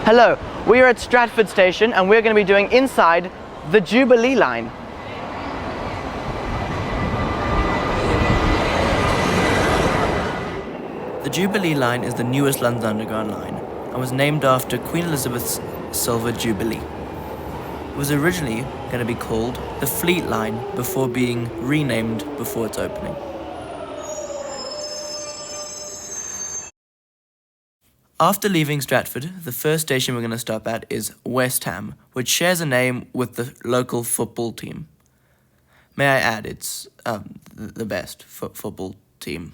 Hello, we are at Stratford Station and we're going to be doing inside the Jubilee line. The Jubilee line is the newest London Underground line and was named after Queen Elizabeth's silver Jubilee. It was originally going to be called the Fleet Line before being renamed before its opening. After leaving Stratford, the first station we're going to stop at is West Ham, which shares a name with the local football team. May I add, it's the best football team.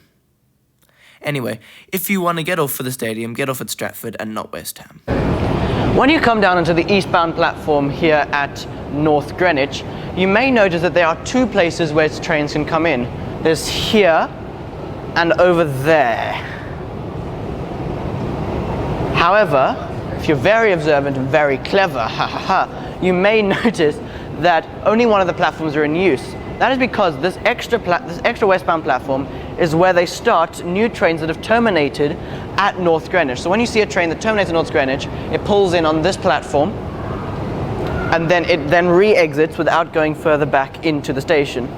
Anyway, if you want to get off for the stadium, get off at Stratford and not West Ham. When you come down onto the eastbound platform here at North Greenwich, you may notice that there are two places where trains can come in. There's here and over there. However, if you're very observant and very clever, you may notice that only one of the platforms are in use. That is because this extra westbound platform is where they start new trains that have terminated at North Greenwich. So when you see a train that terminates at North Greenwich, it pulls in on this platform and then it re-exits without going further back into the station.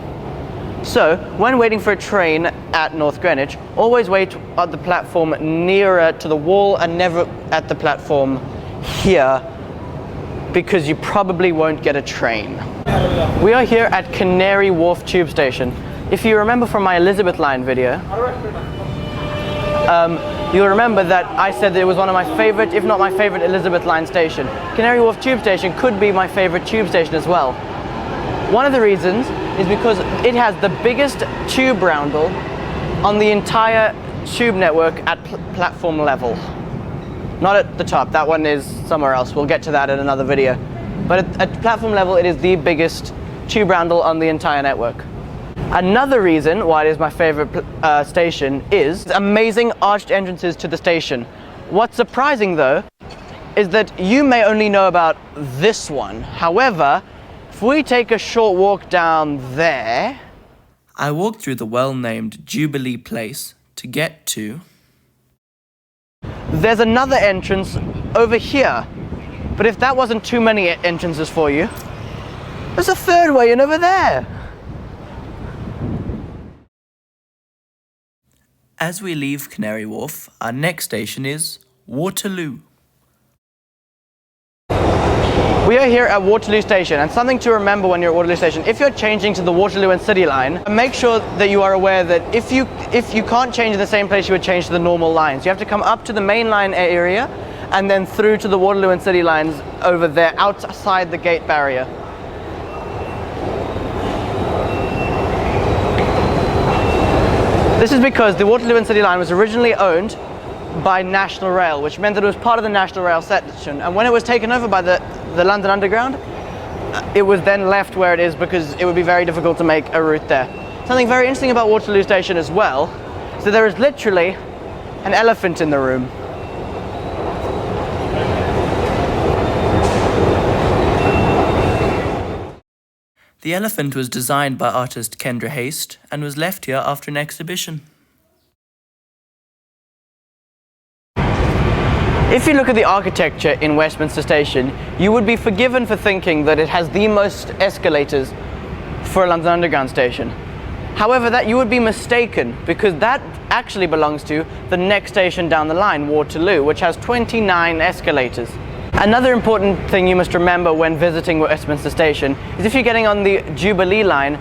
So when waiting for a train at North Greenwich, always wait at the platform nearer to the wall and never at the platform here, because you probably won't get a train. We are here at Canary Wharf Tube Station. If you remember from my Elizabeth line video, you'll remember that I said that it was one of my favorite, if not my favorite, Elizabeth line station. Canary Wharf Tube Station could be my favorite tube station as well. One of the reasons is because it has the biggest tube roundel on the entire tube network at platform level. Not at the top, that one is somewhere else. We'll get to that in another video. But at platform level, it is the biggest tube roundel on the entire network. Another reason why it is my favorite station is amazing arched entrances to the station. What's surprising though, is that you may only know about this one. However, if we take a short walk down there... I walked through the well-named Jubilee Place to get to... There's another entrance over here. But if that wasn't too many entrances for you, there's a third way in over there. As we leave Canary Wharf, our next station is Waterloo. We are here at Waterloo Station, and something to remember when you're at Waterloo Station, if you're changing to the Waterloo and City line, make sure that you are aware that if you can't change in the same place you would change to the normal lines. You have to come up to the main line area and then through to the Waterloo and City lines over there outside the gate barrier. This is because the Waterloo and City line was originally owned by National Rail, which meant that it was part of the National Rail section, and when it was taken over by the London Underground, it was then left where it is because it would be very difficult to make a route there. Something very interesting about Waterloo Station as well is that there is literally an elephant in the room. The elephant was designed by artist Kendra Haste and was left here after an exhibition. If you look at the architecture in Westminster Station, you would be forgiven for thinking that it has the most escalators for a London Underground station. However, that you would be mistaken, because that actually belongs to the next station down the line, Waterloo, which has 29 escalators. Another important thing you must remember when visiting Westminster Station is if you're getting on the Jubilee line,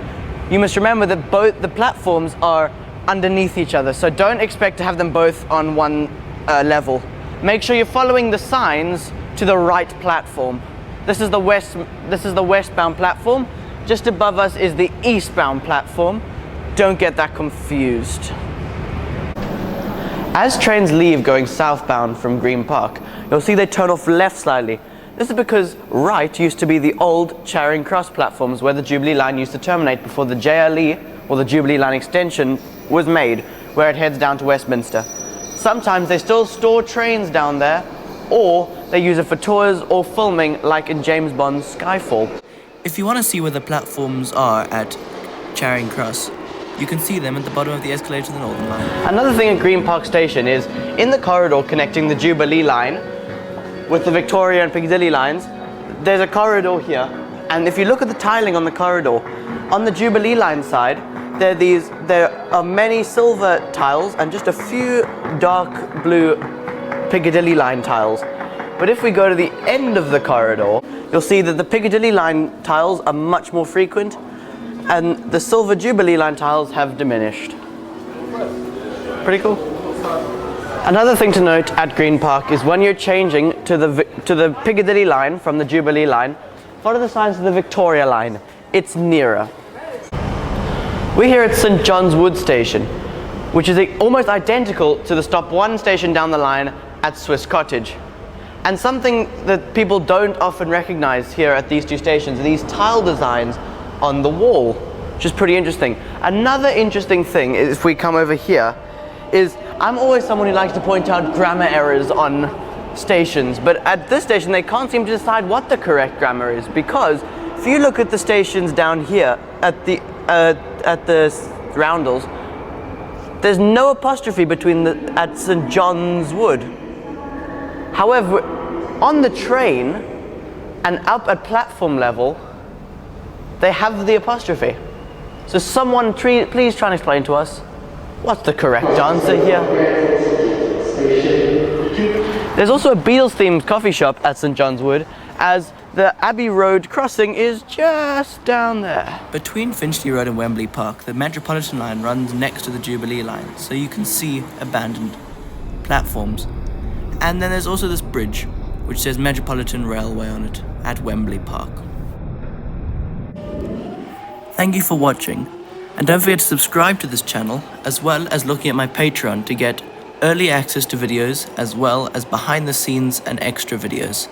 you must remember that both the platforms are underneath each other, so don't expect to have them both on one level. Make sure you're following the signs to the right platform. This is the westbound platform. Just above us is the eastbound platform. Don't get that confused. As trains leave going southbound from Green Park, you'll see they turn off left slightly. This is because right used to be the old Charing Cross platforms where the Jubilee line used to terminate before the JLE, or the Jubilee line extension, was made, where it heads down to Westminster. Sometimes they still store trains down there, or they use it for tours or filming, like in James Bond's Skyfall. If you want to see where the platforms are at Charing Cross, you can see them at the bottom of the escalator of the Northern Line. Another thing at Green Park Station is, in the corridor connecting the Jubilee line with the Victoria and Piccadilly lines, there's a corridor here. And if you look at the tiling on the corridor, on the Jubilee line side, there are many silver tiles and just a few dark blue Piccadilly line tiles. But if we go to the end of the corridor, you'll see that the Piccadilly line tiles are much more frequent and the silver Jubilee line tiles have diminished. Pretty cool. Another thing to note at Green Park is when you're changing to the Piccadilly line from the Jubilee line, follow the signs of the Victoria line. It's nearer. We're here at St John's Wood Station, which is almost identical to the stop 1 station down the line at Swiss Cottage. And something that people don't often recognize here at these two stations are these tile designs on the wall, which is pretty interesting. Another interesting thing is, if we come over here, is I'm always someone who likes to point out grammar errors on stations, but at this station they can't seem to decide what the correct grammar is, because if you look at the stations down here at the roundels, there's no apostrophe between at St John's Wood. However, on the train and up at platform level, they have the apostrophe. So someone please try and explain to us what's the correct answer here. There's also a Beatles-themed coffee shop at St John's Wood, as the Abbey Road crossing is just down there. Between Finchley Road and Wembley Park, the Metropolitan line runs next to the Jubilee line, so you can see abandoned platforms. And then there's also this bridge, which says Metropolitan Railway on it, at Wembley Park. Thank you for watching, and don't forget to subscribe to this channel, as well as looking at my Patreon to get early access to videos, as well as behind the scenes and extra videos.